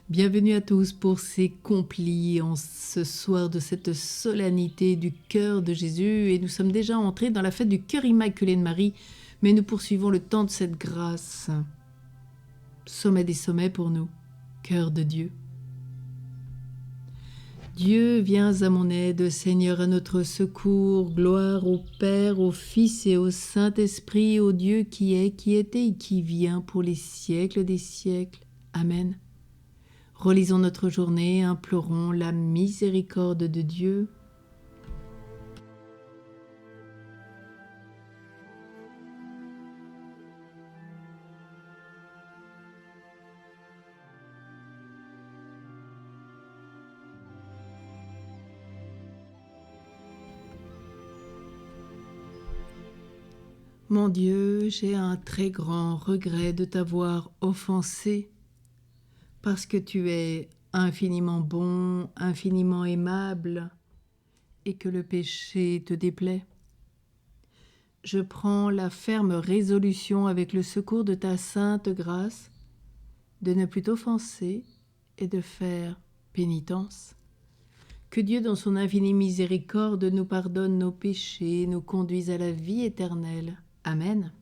Bienvenue à tous pour ces complis en ce soir de cette solennité du cœur de Jésus. Et nous sommes déjà entrés dans la fête du cœur immaculé de Marie, mais nous poursuivons le temps de cette grâce. Sommet des sommets pour nous, cœur de Dieu. Dieu, viens à mon aide, Seigneur, à notre secours. Gloire au Père, au Fils et au Saint-Esprit, au Dieu qui est, qui était et qui vient pour les siècles des siècles. Amen. Relisons notre journée, implorons la miséricorde de Dieu. Mon Dieu, j'ai un très grand regret de t'avoir offensé, parce que tu es infiniment bon, infiniment aimable, et que le péché te déplaît. Je prends la ferme résolution, avec le secours de ta sainte grâce, de ne plus t'offenser et de faire pénitence. Que Dieu, dans son infinie miséricorde, nous pardonne nos péchés, nous conduise à la vie éternelle. Amen.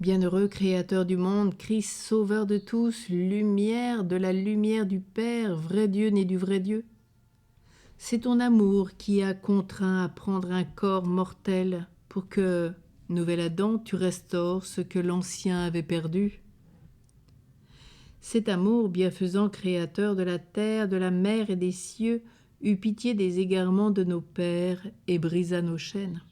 Bienheureux Créateur du monde, Christ Sauveur de tous, lumière de la lumière du Père, vrai Dieu né du vrai Dieu. C'est ton amour qui a contraint à prendre un corps mortel pour que, nouvel Adam, tu restaures ce que l'ancien avait perdu. Cet amour, bienfaisant Créateur de la terre, de la mer et des cieux, eut pitié des égarements de nos pères et brisa nos chaînes.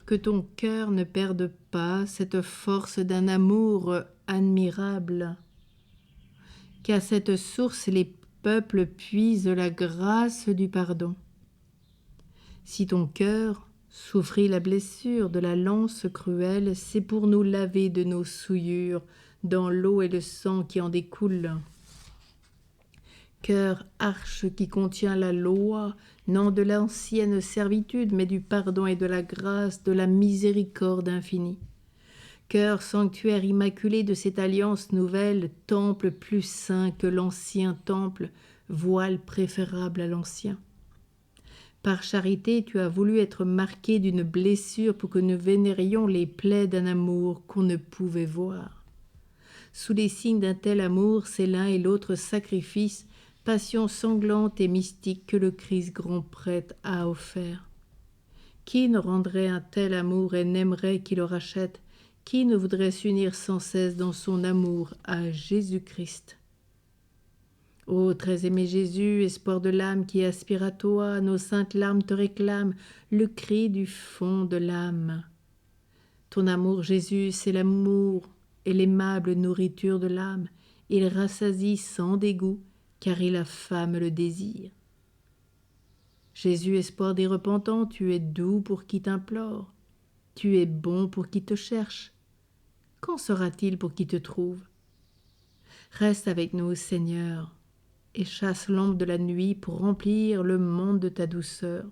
Que ton cœur ne perde pas cette force d'un amour admirable, qu'à cette source les peuples puisent la grâce du pardon. Si ton cœur souffrit la blessure de la lance cruelle, c'est pour nous laver de nos souillures dans l'eau et le sang qui en découlent. Cœur arche qui contient la loi, non de l'ancienne servitude, mais du pardon et de la grâce, de la miséricorde infinie. Cœur sanctuaire immaculé de cette alliance nouvelle, temple plus saint que l'ancien temple, voile préférable à l'ancien. Par charité, tu as voulu être marqué d'une blessure pour que nous vénérions les plaies d'un amour qu'on ne pouvait voir. Sous les signes d'un tel amour, c'est l'un et l'autre sacrifice, passion sanglante et mystique que le Christ grand prêtre a offert. Qui ne rendrait un tel amour et n'aimerait qu'il le rachète? Qui ne voudrait s'unir sans cesse dans son amour à Jésus-Christ? Ô très aimé Jésus, espoir de l'âme qui aspire à toi, nos saintes larmes te réclament, le cri du fond de l'âme. Ton amour, Jésus, c'est l'amour et l'aimable nourriture de l'âme. Il rassasie sans dégoût, car il affame le désir. Jésus, espoir des repentants, tu es doux pour qui t'implore. Tu es bon pour qui te cherche. Qu'en sera-t-il pour qui te trouve? Reste avec nous, Seigneur, et chasse l'ombre de la nuit pour remplir le monde de ta douceur.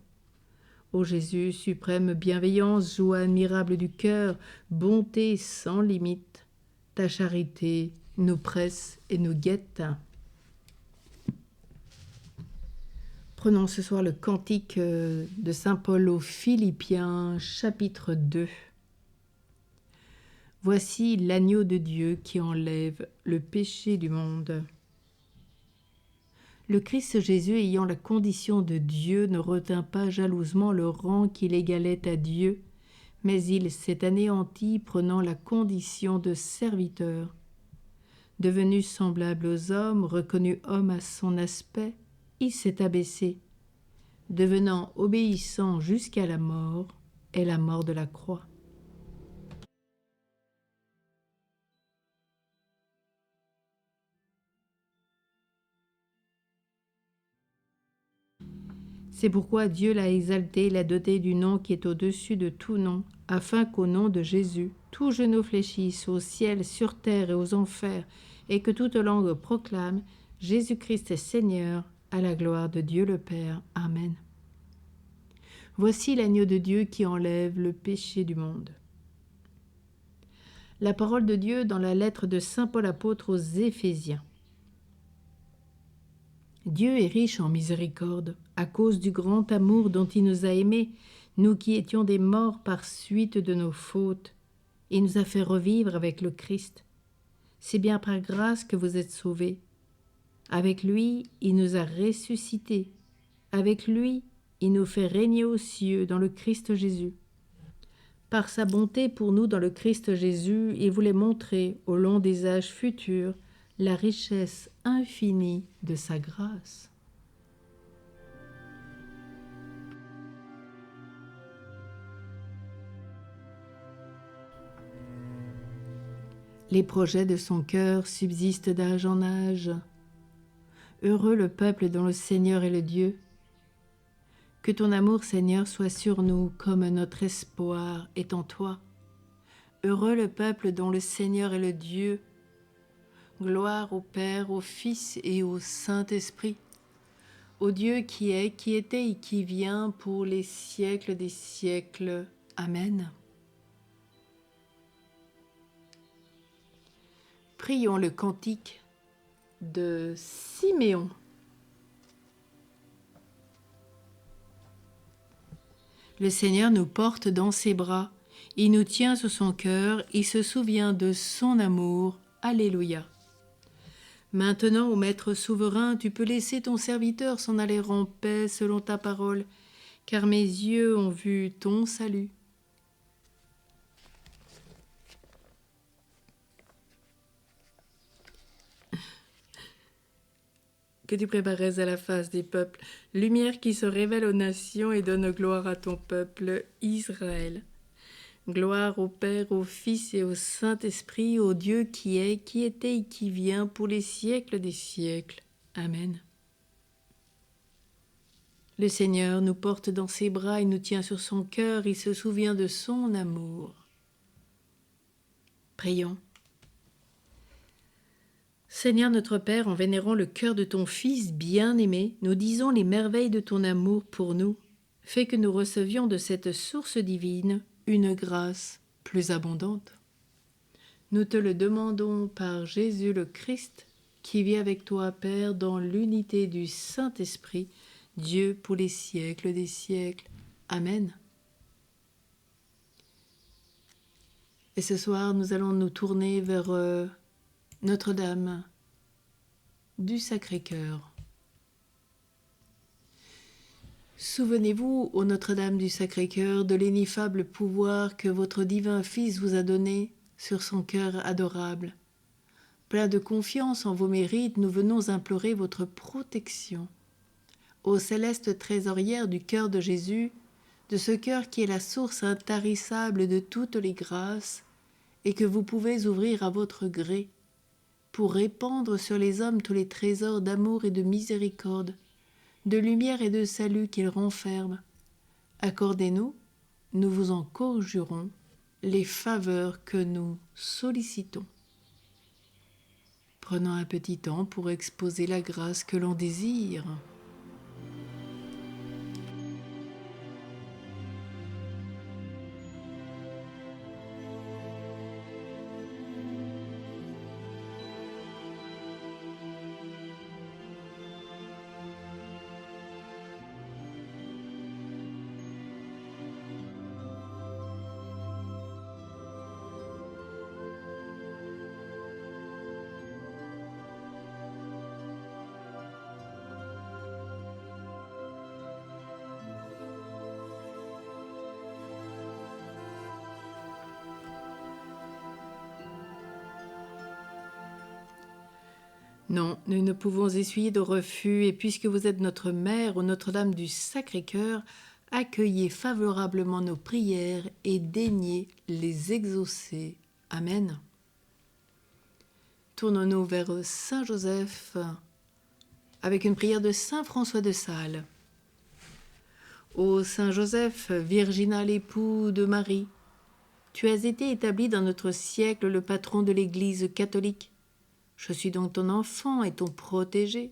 Ô Jésus, suprême bienveillance, joie admirable du cœur, bonté sans limite, ta charité nous presse et nous guette. Prenons ce soir le cantique de saint Paul aux Philippiens, chapitre 2. Voici l'agneau de Dieu qui enlève le péché du monde. Le Christ Jésus, ayant la condition de Dieu, ne retint pas jalousement le rang qu'il égalait à Dieu, mais il s'est anéanti, prenant la condition de serviteur. Devenu semblable aux hommes, reconnu homme à son aspect, il s'est abaissé, devenant obéissant jusqu'à la mort et la mort de la croix. C'est pourquoi Dieu l'a exalté, l'a doté du nom qui est au-dessus de tout nom, afin qu'au nom de Jésus, tout genou fléchisse au ciel, sur terre et aux enfers, et que toute langue proclame Jésus-Christ est Seigneur, à la gloire de Dieu le Père. Amen. Voici l'agneau de Dieu qui enlève le péché du monde. La parole de Dieu dans la lettre de saint Paul apôtre aux Éphésiens. Dieu est riche en miséricorde, à cause du grand amour dont il nous a aimés, nous qui étions des morts par suite de nos fautes. Il nous a fait revivre avec le Christ. C'est bien par grâce que vous êtes sauvés. Avec lui, il nous a ressuscités. Avec lui, il nous fait régner aux cieux dans le Christ Jésus. Par sa bonté pour nous dans le Christ Jésus, il voulait montrer, au long des âges futurs, la richesse infinie de sa grâce. Les projets de son cœur subsistent d'âge en âge. Heureux le peuple dont le Seigneur est le Dieu. Que ton amour, Seigneur, soit sur nous comme notre espoir est en toi. Heureux le peuple dont le Seigneur est le Dieu. Gloire au Père, au Fils et au Saint-Esprit, au Dieu qui est, qui était et qui vient pour les siècles des siècles. Amen. Prions le cantique de Siméon. Le Seigneur nous porte dans ses bras, il nous tient sous son cœur, il se souvient de son amour. Alléluia. Maintenant, ô Maître souverain, tu peux laisser ton serviteur s'en aller en paix selon ta parole, car mes yeux ont vu ton salut. Que tu préparais à la face des peuples, lumière qui se révèle aux nations et donne gloire à ton peuple, Israël. Gloire au Père, au Fils et au Saint-Esprit, au Dieu qui est, qui était et qui vient pour les siècles des siècles. Amen. Le Seigneur nous porte dans ses bras, il nous tient sur son cœur, il se souvient de son amour. Prions. Seigneur notre Père, en vénérant le cœur de ton Fils bien-aimé, nous disons les merveilles de ton amour pour nous. Fais que nous recevions de cette source divine une grâce plus abondante. Nous te le demandons par Jésus le Christ, qui vit avec toi, Père, dans l'unité du Saint-Esprit, Dieu pour les siècles des siècles. Amen. Et ce soir, nous allons nous tourner vers Notre-Dame du Sacré-Cœur. Souvenez-vous, ô Notre-Dame du Sacré-Cœur, de l'ineffable pouvoir que votre divin Fils vous a donné sur son cœur adorable. Plein de confiance en vos mérites, nous venons implorer votre protection. Ô céleste trésorière du cœur de Jésus, de ce cœur qui est la source intarissable de toutes les grâces, et que vous pouvez ouvrir à votre gré, pour répandre sur les hommes tous les trésors d'amour et de miséricorde, de lumière et de salut qu'il renferme. Accordez-nous, nous vous en conjurons, les faveurs que nous sollicitons. Prenons un petit temps pour exposer la grâce que l'on désire. Non, nous ne pouvons essuyer de refus, et puisque vous êtes notre Mère, ô Notre-Dame du Sacré-Cœur, accueillez favorablement nos prières et daignez les exaucer. Amen. Tournons-nous vers Saint Joseph avec une prière de Saint François de Sales. Ô Saint Joseph, virginal époux de Marie, tu as été établi dans notre siècle le patron de l'Église catholique. Je suis donc ton enfant et ton protégé,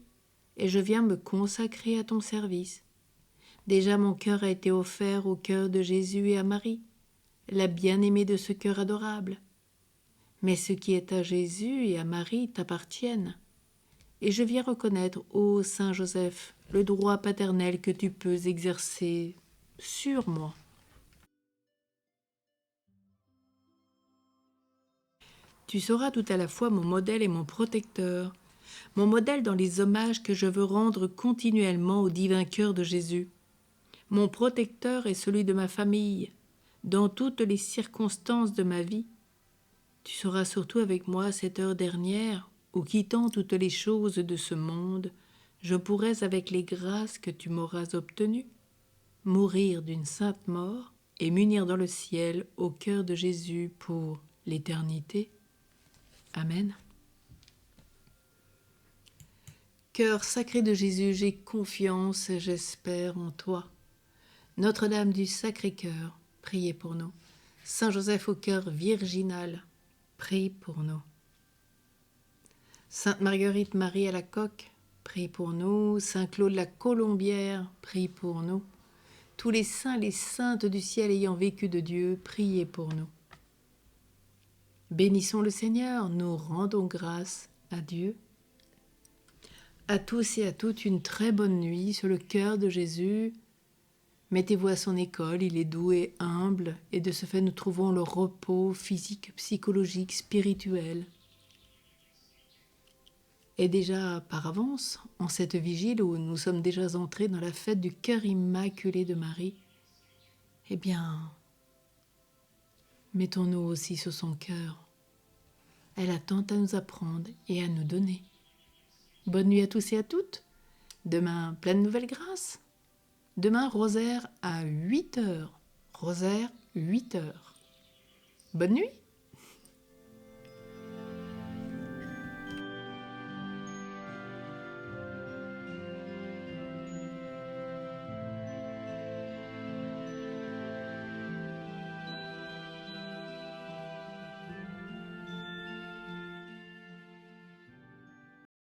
et je viens me consacrer à ton service. Déjà mon cœur a été offert au cœur de Jésus et à Marie, la bien-aimée de ce cœur adorable. mais ce qui est à Jésus et à Marie t'appartiennent. Et je viens reconnaître, ô Saint Joseph, le droit paternel que tu peux exercer sur moi. Tu seras tout à la fois mon modèle et mon protecteur, mon modèle dans les hommages que je veux rendre continuellement au divin cœur de Jésus. Mon protecteur est celui de ma famille, dans toutes les circonstances de ma vie. Tu seras surtout avec moi à cette heure dernière, où quittant toutes les choses de ce monde, je pourrais, avec les grâces que tu m'auras obtenues, mourir d'une sainte mort et m'unir dans le ciel au cœur de Jésus pour l'éternité. Amen. Cœur sacré de Jésus, j'ai confiance et j'espère en toi. Notre-Dame du Sacré-Cœur, priez pour nous. Saint Joseph au cœur virginal, prie pour nous. Sainte Marguerite Marie Alacoque, prie pour nous. Saint Claude la Colombière, prie pour nous. Tous les saints, les saintes du ciel ayant vécu de Dieu, priez pour nous. Bénissons le Seigneur, nous rendons grâce à Dieu. À tous et à toutes une très bonne nuit sur le cœur de Jésus. Mettez-vous à son école, il est doux et humble, et de ce fait nous trouvons le repos physique, psychologique, spirituel. Et déjà par avance, en cette vigile où nous sommes déjà entrés dans la fête du cœur immaculé de Marie, eh bien, mettons-nous aussi sur son cœur. Elle a tant à nous apprendre et à nous donner. Bonne nuit à tous et à toutes. Demain, pleine nouvelle grâce. Demain, rosaire à 8h. Rosaire, 8h. Bonne nuit.